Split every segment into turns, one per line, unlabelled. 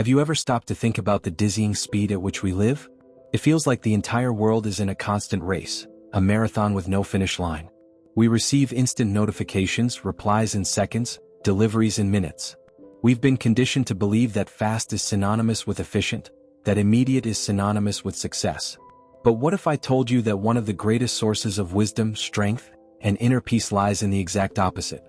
Have you ever stopped to think about the dizzying speed at which we live? It feels like the entire world is in a constant race, a marathon with no finish line. We receive instant notifications, replies in seconds, deliveries in minutes. We've been conditioned to believe that fast is synonymous with efficient, that immediate is synonymous with success. But what if I told you that one of the greatest sources of wisdom, strength, and inner peace lies in the exact opposite?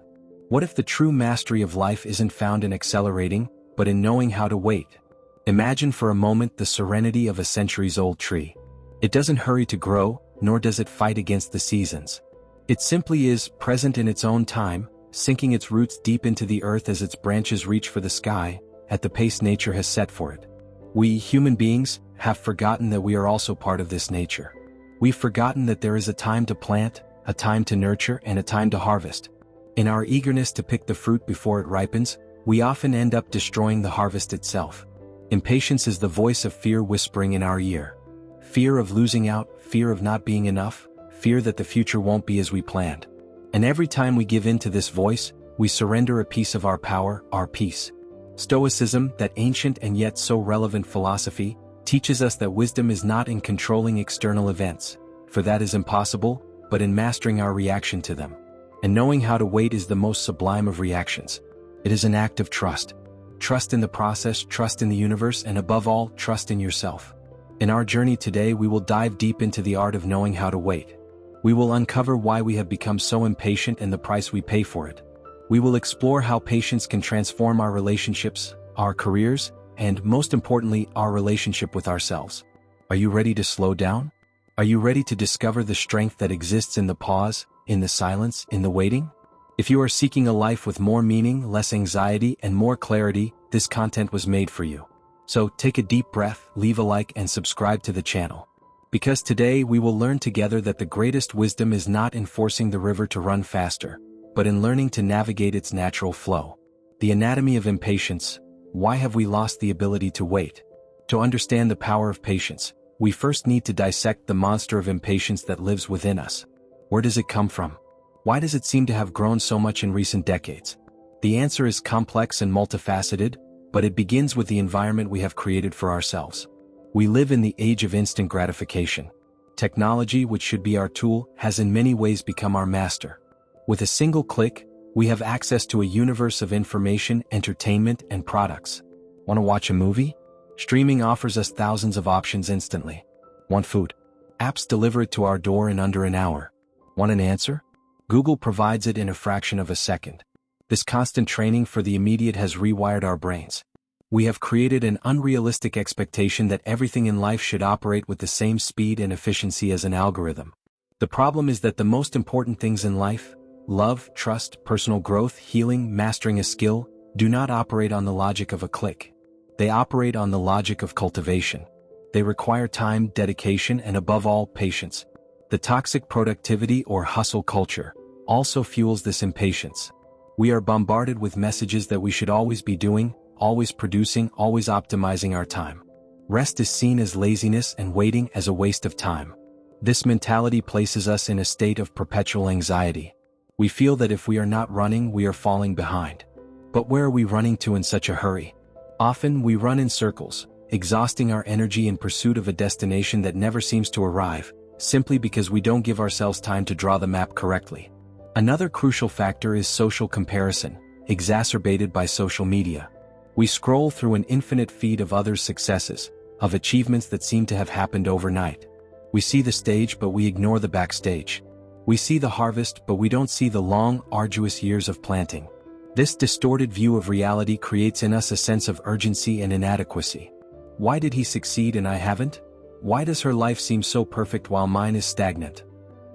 What if the true mastery of life isn't found in accelerating, but in knowing how to wait? Imagine for a moment the serenity of a centuries-old tree. It doesn't hurry to grow, nor does it fight against the seasons. It simply is present in its own time, sinking its roots deep into the earth as its branches reach for the sky, at the pace nature has set for it. We, human beings, have forgotten that we are also part of this nature. We've forgotten that there is a time to plant, a time to nurture, and a time to harvest. In our eagerness to pick the fruit before it ripens, we often end up destroying the harvest itself. Impatience is the voice of fear whispering in our ear. Fear of losing out, fear of not being enough, fear that the future won't be as we planned. And every time we give in to this voice, we surrender a piece of our power, our peace. Stoicism, that ancient and yet so relevant philosophy, teaches us that wisdom is not in controlling external events, for that is impossible, but in mastering our reaction to them. And knowing how to wait is the most sublime of reactions. It is an act of trust. Trust in the process, trust in the universe, and above all, trust in yourself. In our journey today, we will dive deep into the art of knowing how to wait. We will uncover why we have become so impatient and the price we pay for it. We will explore how patience can transform our relationships, our careers, and most importantly, our relationship with ourselves. Are you ready to slow down? Are you ready to discover the strength that exists in the pause, in the silence, in the waiting? If you are seeking a life with more meaning, less anxiety, and more clarity, this content was made for you. So take a deep breath, leave a like, and subscribe to the channel. Because today we will learn together that the greatest wisdom is not in forcing the river to run faster, but in learning to navigate its natural flow. The anatomy of impatience. Why have we lost the ability to wait? To understand the power of patience, we first need to dissect the monster of impatience that lives within us. Where does it come from? Why does it seem to have grown so much in recent decades? The answer is complex and multifaceted, but it begins with the environment we have created for ourselves. We live in the age of instant gratification. Technology, which should be our tool, has in many ways become our master. With a single click, we have access to a universe of information, entertainment, and products. Want to watch a movie? Streaming offers us thousands of options instantly. Want food? Apps deliver it to our door in under an hour. Want an answer? Google provides it in a fraction of a second. This constant training for the immediate has rewired our brains. We have created an unrealistic expectation that everything in life should operate with the same speed and efficiency as an algorithm. The problem is that the most important things in life, love, trust, personal growth, healing, mastering a skill, do not operate on the logic of a click. They operate on the logic of cultivation. They require time, dedication, and above all, patience. The toxic productivity or hustle culture also fuels this impatience. We are bombarded with messages that we should always be doing, always producing, always optimizing our time. Rest is seen as laziness and waiting as a waste of time. This mentality places us in a state of perpetual anxiety. We feel that if we are not running, we are falling behind. But where are we running to in such a hurry? Often we run in circles, exhausting our energy in pursuit of a destination that never seems to arrive, simply because we don't give ourselves time to draw the map correctly. Another crucial factor is social comparison, exacerbated by social media. We scroll through an infinite feed of others' successes, of achievements that seem to have happened overnight. We see the stage but we ignore the backstage. We see the harvest but we don't see the long, arduous years of planting. This distorted view of reality creates in us a sense of urgency and inadequacy. Why did he succeed and I haven't? Why does her life seem so perfect while mine is stagnant?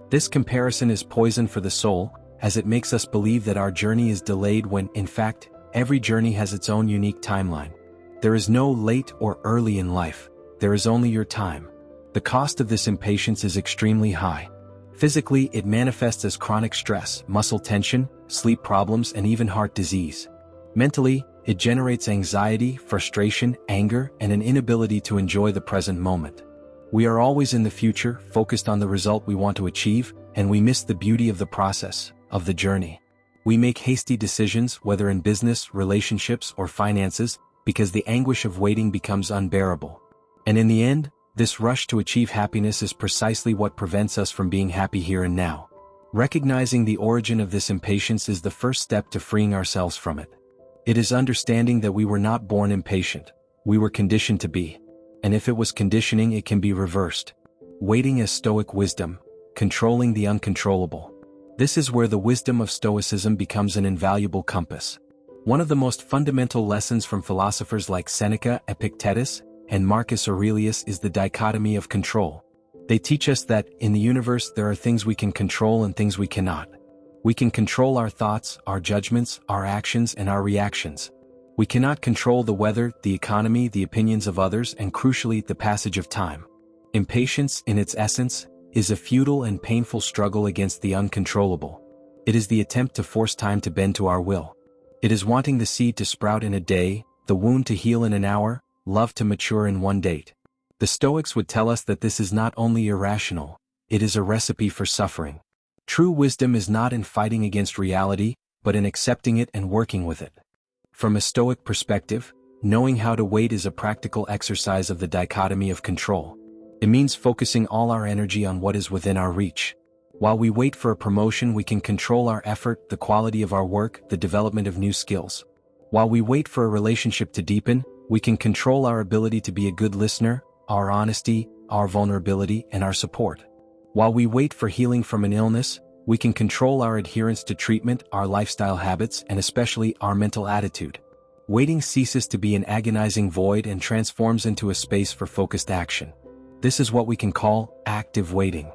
This comparison is poison for the soul, as it makes us believe that our journey is delayed when, in fact, every journey has its own unique timeline. There is no late or early in life, there is only your time. The cost of this impatience is extremely high. Physically, it manifests as chronic stress, muscle tension, sleep problems, and even heart disease. Mentally, it generates anxiety, frustration, anger, and an inability to enjoy the present moment. We are always in the future, focused on the result we want to achieve, and we miss the beauty of the process, of the journey. We make hasty decisions, whether in business, relationships, or finances, because the anguish of waiting becomes unbearable. And in the end, this rush to achieve happiness is precisely what prevents us from being happy here and now. Recognizing the origin of this impatience is the first step to freeing ourselves from it. It is understanding that we were not born impatient, we were conditioned to be. And if it was conditioning, it can be reversed. Waiting as Stoic wisdom, controlling the uncontrollable. This is where the wisdom of Stoicism becomes an invaluable compass. One of the most fundamental lessons from philosophers like Seneca, Epictetus, and Marcus Aurelius is the dichotomy of control. They teach us that, in the universe, there are things we can control and things we cannot. We can control our thoughts, our judgments, our actions, and our reactions. We cannot control the weather, the economy, the opinions of others, and crucially, the passage of time. Impatience, in its essence, is a futile and painful struggle against the uncontrollable. It is the attempt to force time to bend to our will. It is wanting the seed to sprout in a day, the wound to heal in an hour, love to mature in one date. The Stoics would tell us that this is not only irrational, it is a recipe for suffering. True wisdom is not in fighting against reality, but in accepting it and working with it. From a Stoic perspective, knowing how to wait is a practical exercise of the dichotomy of control. It means focusing all our energy on what is within our reach. While we wait for a promotion, we can control our effort, the quality of our work, the development of new skills. While we wait for a relationship to deepen, we can control our ability to be a good listener, our honesty, our vulnerability, and our support. While we wait for healing from an illness, we can control our adherence to treatment, our lifestyle habits, and especially our mental attitude. Waiting ceases to be an agonizing void and transforms into a space for focused action. This is what we can call active waiting.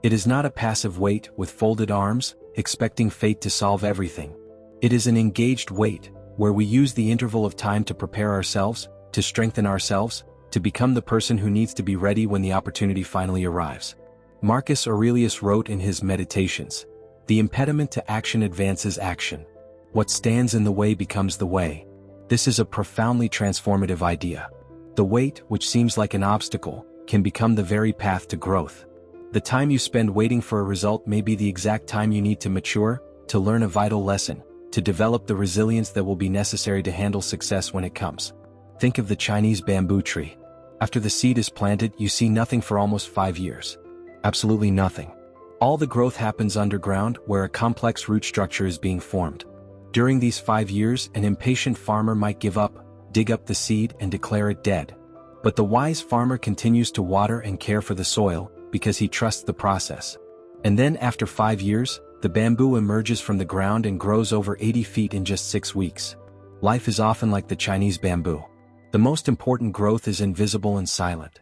It is not a passive wait with folded arms, expecting fate to solve everything. It is an engaged wait, where we use the interval of time to prepare ourselves, to strengthen ourselves, to become the person who needs to be ready when the opportunity finally arrives. Marcus Aurelius wrote in his Meditations, "The impediment to action advances action. What stands in the way becomes the way." This is a profoundly transformative idea. The wait, which seems like an obstacle, can become the very path to growth. The time you spend waiting for a result may be the exact time you need to mature, to learn a vital lesson, to develop the resilience that will be necessary to handle success when it comes. Think of the Chinese bamboo tree. After the seed is planted, you see nothing for almost 5 years. Absolutely nothing. All the growth happens underground, where a complex root structure is being formed. During these 5 years, an impatient farmer might give up, dig up the seed, and declare it dead. But the wise farmer continues to water and care for the soil, because he trusts the process. And then after 5 years, the bamboo emerges from the ground and grows over 80 feet in just 6 weeks. Life is often like the Chinese bamboo. The most important growth is invisible and silent.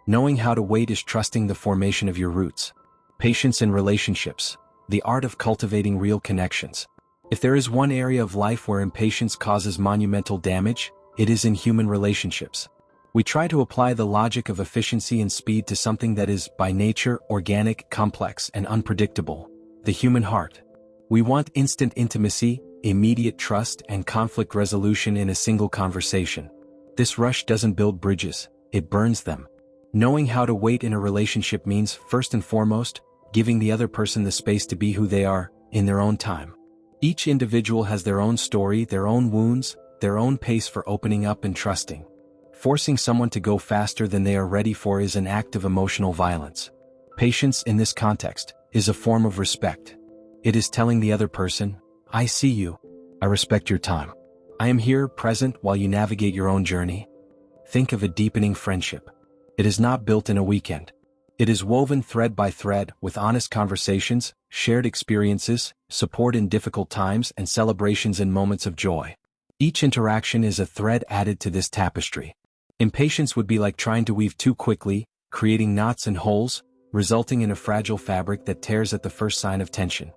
Knowing how to wait is trusting the formation of your roots. Patience in relationships, the art of cultivating real connections. If there is one area of life where impatience causes monumental damage, it is in human relationships. We try to apply the logic of efficiency and speed to something that is, by nature, organic, complex, and unpredictable: the human heart. We want instant intimacy, immediate trust, and conflict resolution in a single conversation. This rush doesn't build bridges, it burns them. Knowing how to wait in a relationship means, first and foremost, giving the other person the space to be who they are, in their own time. Each individual has their own story, their own wounds, their own pace for opening up and trusting. Forcing someone to go faster than they are ready for is an act of emotional violence. Patience, in this context, is a form of respect. It is telling the other person, "I see you. I respect your time. I am here, present, while you navigate your own journey." Think of a deepening friendship. It is not built in a weekend. It is woven thread by thread, with honest conversations, shared experiences, support in difficult times, and celebrations in moments of joy. Each interaction is a thread added to this tapestry. Impatience would be like trying to weave too quickly, creating knots and holes, resulting in a fragile fabric that tears at the first sign of tension.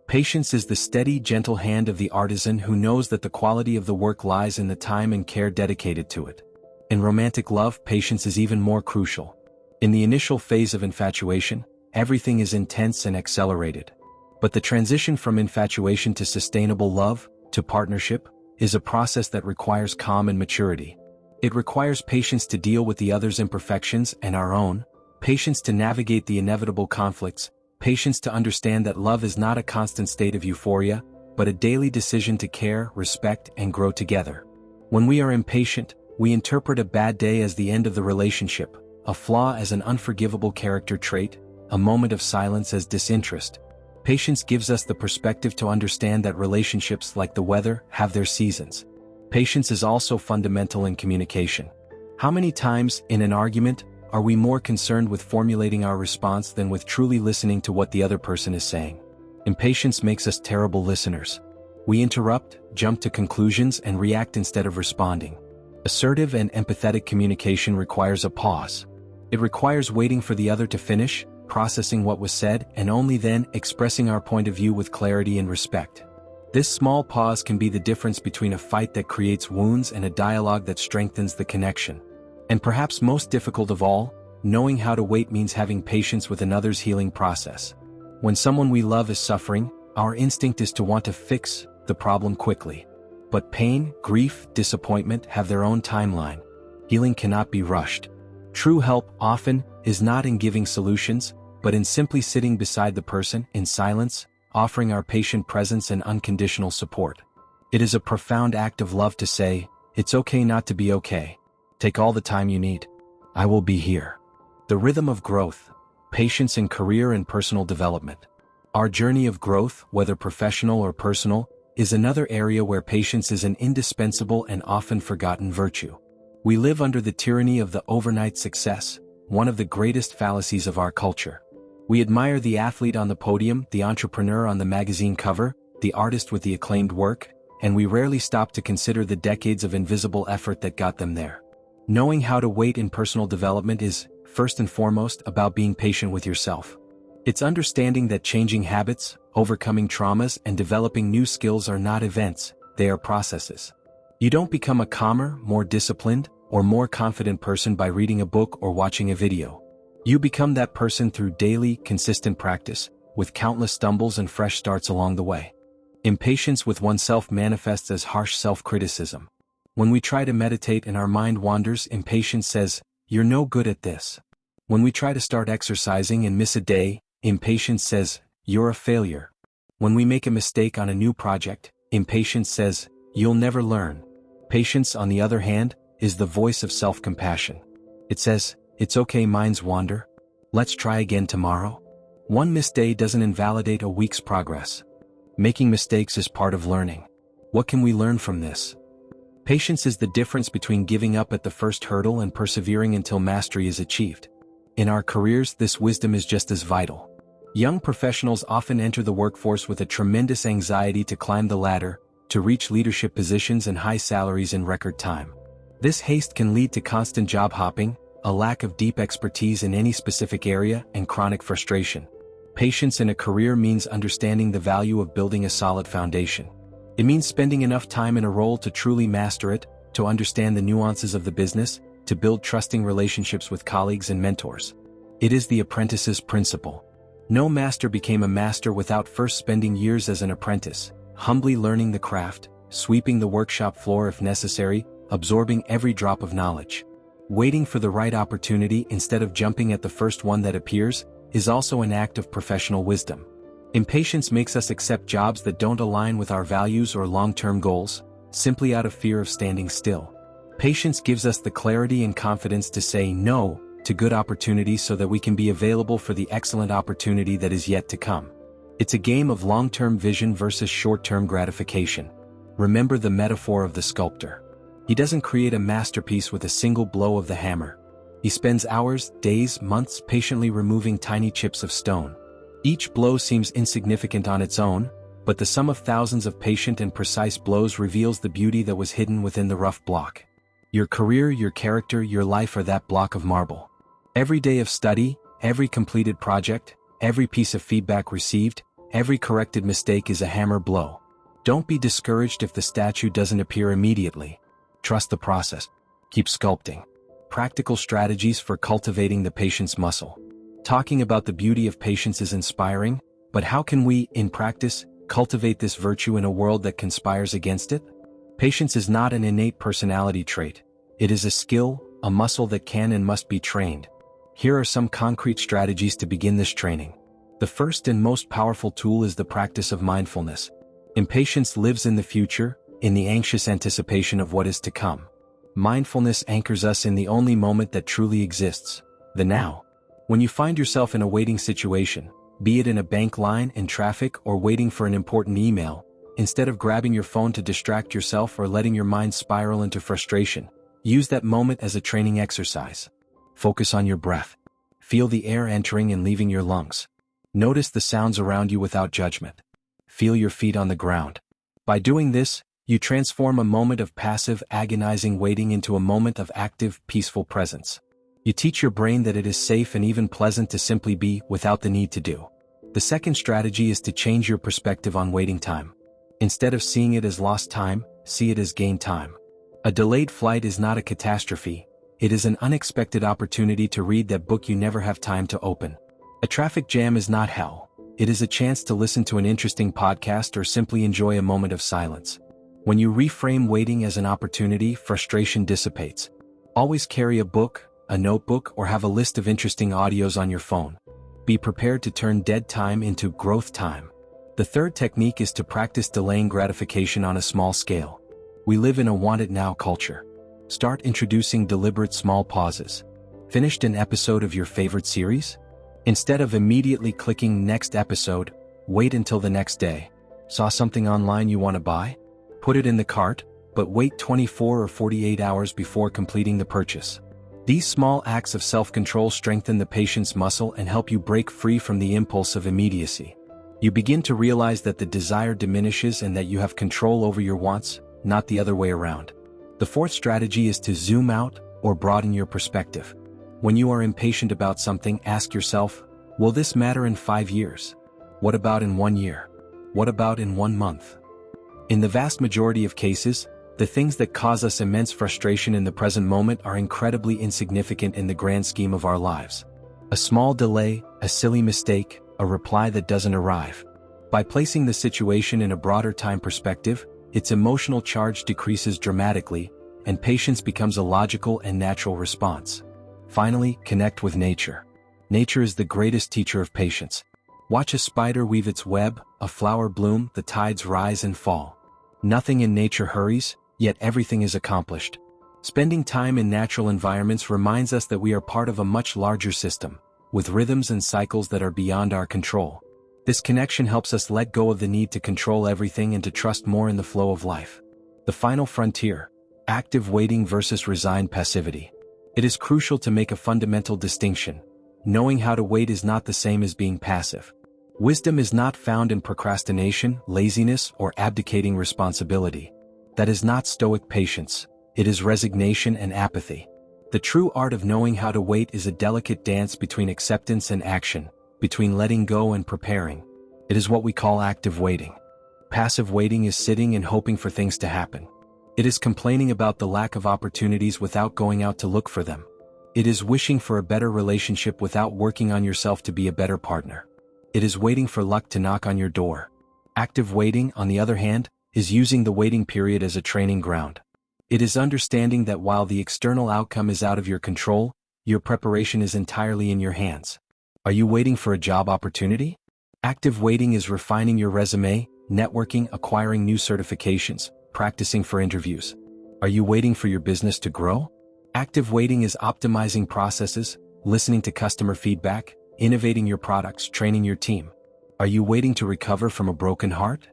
Patience is the steady, gentle hand of the artisan who knows that the quality of the work lies in the time and care dedicated to it. In romantic love, patience is even more crucial. In the initial phase of infatuation, everything is intense and accelerated. But the transition from infatuation to sustainable love, to partnership, is a process that requires calm and maturity. It requires patience to deal with the other's imperfections and our own, patience to navigate the inevitable conflicts, patience to understand that love is not a constant state of euphoria, but a daily decision to care, respect, and grow together. When we are impatient, we interpret a bad day as the end of the relationship, a flaw as an unforgivable character trait, a moment of silence as disinterest. Patience gives us the perspective to understand that relationships, like the weather, have their seasons. Patience is also fundamental in communication. How many times, in an argument, are we more concerned with formulating our response than with truly listening to what the other person is saying? Impatience makes us terrible listeners. We interrupt, jump to conclusions, and react instead of responding. Assertive and empathetic communication requires a pause. It requires waiting for the other to finish, processing what was said, and only then expressing our point of view with clarity and respect. This small pause can be the difference between a fight that creates wounds and a dialogue that strengthens the connection. And perhaps most difficult of all, knowing how to wait means having patience with another's healing process. When someone we love is suffering, our instinct is to want to fix the problem quickly. But pain, grief, disappointment have their own timeline. Healing cannot be rushed. True help often is not in giving solutions, but in simply sitting beside the person in silence, offering our patient presence and unconditional support. It is a profound act of love to say, "It's okay not to be okay. Take all the time you need. I will be here." The rhythm of growth, patience in career and personal development. Our journey of growth, whether professional or personal, is another area where patience is an indispensable and often forgotten virtue. We live under the tyranny of the overnight success, one of the greatest fallacies of our culture. We admire the athlete on the podium, the entrepreneur on the magazine cover, the artist with the acclaimed work, and we rarely stop to consider the decades of invisible effort that got them there. Knowing how to wait in personal development is, first and foremost, about being patient with yourself. It's understanding that changing habits, overcoming traumas, and developing new skills are not events, they are processes. You don't become a calmer, more disciplined, or more confident person by reading a book or watching a video. You become that person through daily, consistent practice, with countless stumbles and fresh starts along the way. Impatience with oneself manifests as harsh self-criticism. When we try to meditate and our mind wanders, impatience says, "You're no good at this." When we try to start exercising and miss a day, impatience says, "You're a failure." When we make a mistake on a new project, impatience says, "You'll never learn." Patience, on the other hand, is the voice of self-compassion. It says, "It's okay, minds wander. Let's try again tomorrow." One missed day doesn't invalidate a week's progress. Making mistakes is part of learning. What can we learn from this? Patience is the difference between giving up at the first hurdle and persevering until mastery is achieved. In our careers, this wisdom is just as vital. Young professionals often enter the workforce with a tremendous anxiety to climb the ladder, to reach leadership positions and high salaries in record time. This haste can lead to constant job hopping, a lack of deep expertise in any specific area, and chronic frustration. Patience in a career means understanding the value of building a solid foundation. It means spending enough time in a role to truly master it, to understand the nuances of the business, to build trusting relationships with colleagues and mentors. It is the apprentice's principle. No master became a master without first spending years as an apprentice, humbly learning the craft, sweeping the workshop floor if necessary, absorbing every drop of knowledge. Waiting for the right opportunity instead of jumping at the first one that appears is also an act of professional wisdom. Impatience makes us accept jobs that don't align with our values or long-term goals, simply out of fear of standing still. Patience gives us the clarity and confidence to say no to good opportunities so that we can be available for the excellent opportunity that is yet to come. It's a game of long-term vision versus short-term gratification. Remember the metaphor of the sculptor. He doesn't create a masterpiece with a single blow of the hammer. He spends hours, days, months patiently removing tiny chips of stone. Each blow seems insignificant on its own, but the sum of thousands of patient and precise blows reveals the beauty that was hidden within the rough block. Your career, your character, your life are that block of marble. Every day of study, every completed project, every piece of feedback received, every corrected mistake is a hammer blow. Don't be discouraged if the statue doesn't appear immediately. Trust the process. Keep sculpting. Practical strategies for cultivating the patience muscle. Talking about the beauty of patience is inspiring, but how can we, in practice, cultivate this virtue in a world that conspires against it? Patience is not an innate personality trait. It is a skill, a muscle that can and must be trained. Here are some concrete strategies to begin this training. The first and most powerful tool is the practice of mindfulness. Impatience lives in the future, in the anxious anticipation of what is to come. Mindfulness anchors us in the only moment that truly exists, the now. When you find yourself in a waiting situation, be it in a bank line, in traffic, or waiting for an important email, instead of grabbing your phone to distract yourself or letting your mind spiral into frustration, use that moment as a training exercise. Focus on your breath. Feel the air entering and leaving your lungs. Notice the sounds around you without judgment. Feel your feet on the ground. By doing this, you transform a moment of passive, agonizing waiting into a moment of active, peaceful presence. You teach your brain that it is safe and even pleasant to simply be without the need to do. The second strategy is to change your perspective on waiting time. Instead of seeing it as lost time, see it as gained time. A delayed flight is not a catastrophe. It is an unexpected opportunity to read that book you never have time to open. A traffic jam is not hell. It is a chance to listen to an interesting podcast or simply enjoy a moment of silence. When you reframe waiting as an opportunity, frustration dissipates. Always carry a book, a notebook, or have a list of interesting audios on your phone. Be prepared to turn dead time into growth time. The third technique is to practice delaying gratification on a small scale. We live in a want-it-now culture. Start introducing deliberate small pauses. Finished an episode of your favorite series? Instead of immediately clicking next episode, wait until the next day. Saw something online you want to buy? Put it in the cart, but wait 24 or 48 hours before completing the purchase. These small acts of self-control strengthen the patience muscle and help you break free from the impulse of immediacy. You begin to realize that the desire diminishes and that you have control over your wants, not the other way around. The fourth strategy is to zoom out or broaden your perspective. When you are impatient about something, ask yourself, will this matter in 5 years? What about in 1 year? What about in 1 month? In the vast majority of cases, the things that cause us immense frustration in the present moment are incredibly insignificant in the grand scheme of our lives. A small delay, a silly mistake, a reply that doesn't arrive. By placing the situation in a broader time perspective, its emotional charge decreases dramatically, and patience becomes a logical and natural response. Finally, connect with nature. Nature is the greatest teacher of patience. Watch a spider weave its web, a flower bloom, the tides rise and fall. Nothing in nature hurries, yet everything is accomplished. Spending time in natural environments reminds us that we are part of a much larger system, with rhythms and cycles that are beyond our control. This connection helps us let go of the need to control everything and to trust more in the flow of life. The final frontier: active waiting versus resigned passivity. It is crucial to make a fundamental distinction. Knowing how to wait is not the same as being passive. Wisdom is not found in procrastination, laziness, or abdicating responsibility. That is not Stoic patience. It is resignation and apathy. The true art of knowing how to wait is a delicate dance between acceptance and action, between letting go and preparing. It is what we call active waiting. Passive waiting is sitting and hoping for things to happen. It is complaining about the lack of opportunities without going out to look for them. It is wishing for a better relationship without working on yourself to be a better partner. It is waiting for luck to knock on your door. Active waiting, on the other hand, is using the waiting period as a training ground. It is understanding that while the external outcome is out of your control, your preparation is entirely in your hands. Are you waiting for a job opportunity? Active waiting is refining your resume, networking, acquiring new certifications, practicing for interviews. Are you waiting for your business to grow? Active waiting is optimizing processes, listening to customer feedback, innovating your products, training your team. Are you waiting to recover from a broken heart?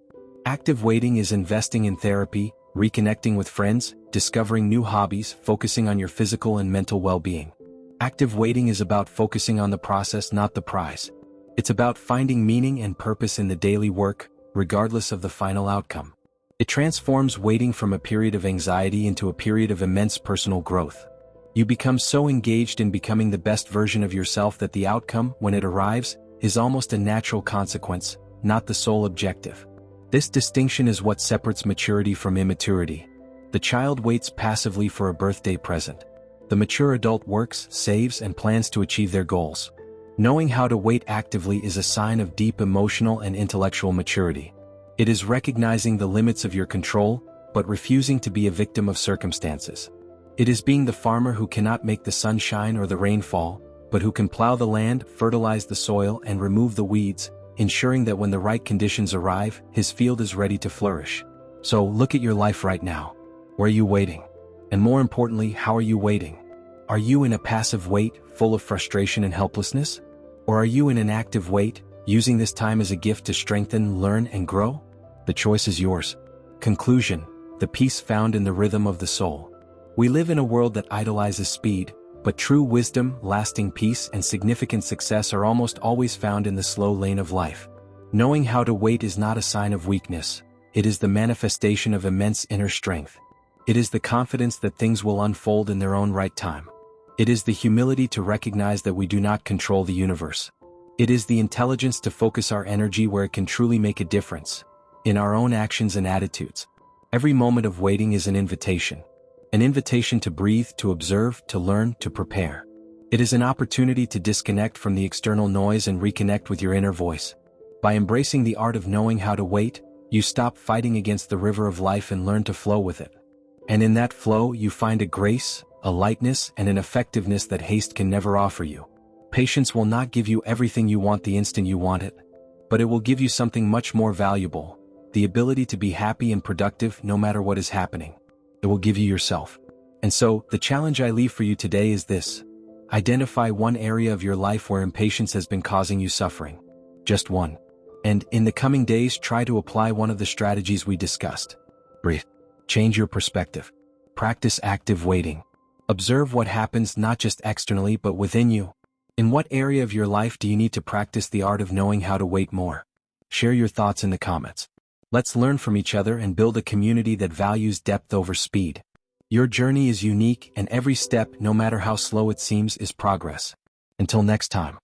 Active waiting is investing in therapy, reconnecting with friends, discovering new hobbies, focusing on your physical and mental well-being. Active waiting is about focusing on the process, not the prize. It's about finding meaning and purpose in the daily work, regardless of the final outcome. It transforms waiting from a period of anxiety into a period of immense personal growth. You become so engaged in becoming the best version of yourself that the outcome, when it arrives, is almost a natural consequence, not the sole objective. This distinction is what separates maturity from immaturity. The child waits passively for a birthday present. The mature adult works, saves, and plans to achieve their goals. Knowing how to wait actively is a sign of deep emotional and intellectual maturity. It is recognizing the limits of your control, but refusing to be a victim of circumstances. It is being the farmer who cannot make the sun shine or the rain fall, but who can plow the land, fertilize the soil, and remove the weeds, ensuring that when the right conditions arrive, his field is ready to flourish. So look at your life right now. Where are you waiting? And more importantly, how are you waiting? Are you in a passive wait, full of frustration and helplessness? Or are you in an active wait, using this time as a gift to strengthen, learn, and grow? The choice is yours. Conclusion: the peace found in the rhythm of the soul. We live in a world that idolizes speed, but true wisdom, lasting peace, and significant success are almost always found in the slow lane of life. Knowing how to wait is not a sign of weakness. It is the manifestation of immense inner strength. It is the confidence that things will unfold in their own right time. It is the humility to recognize that we do not control the universe. It is the intelligence to focus our energy where it can truly make a difference, in our own actions and attitudes. Every moment of waiting is an invitation. An invitation to breathe, to observe, to learn, to prepare. It is an opportunity to disconnect from the external noise and reconnect with your inner voice. By embracing the art of knowing how to wait, you stop fighting against the river of life and learn to flow with it. And in that flow, you find a grace, a lightness, and an effectiveness that haste can never offer you. Patience will not give you everything you want the instant you want it, but it will give you something much more valuable: the ability to be happy and productive no matter what is happening. It will give you yourself. And so, the challenge I leave for you today is this: identify one area of your life where impatience has been causing you suffering. Just one. And, in the coming days, try to apply one of the strategies we discussed. Breathe. Change your perspective. Practice active waiting. Observe what happens not just externally but within you. In what area of your life do you need to practice the art of knowing how to wait more? Share your thoughts in the comments. Let's learn from each other and build a community that values depth over speed. Your journey is unique, and every step, no matter how slow it seems, is progress. Until next time.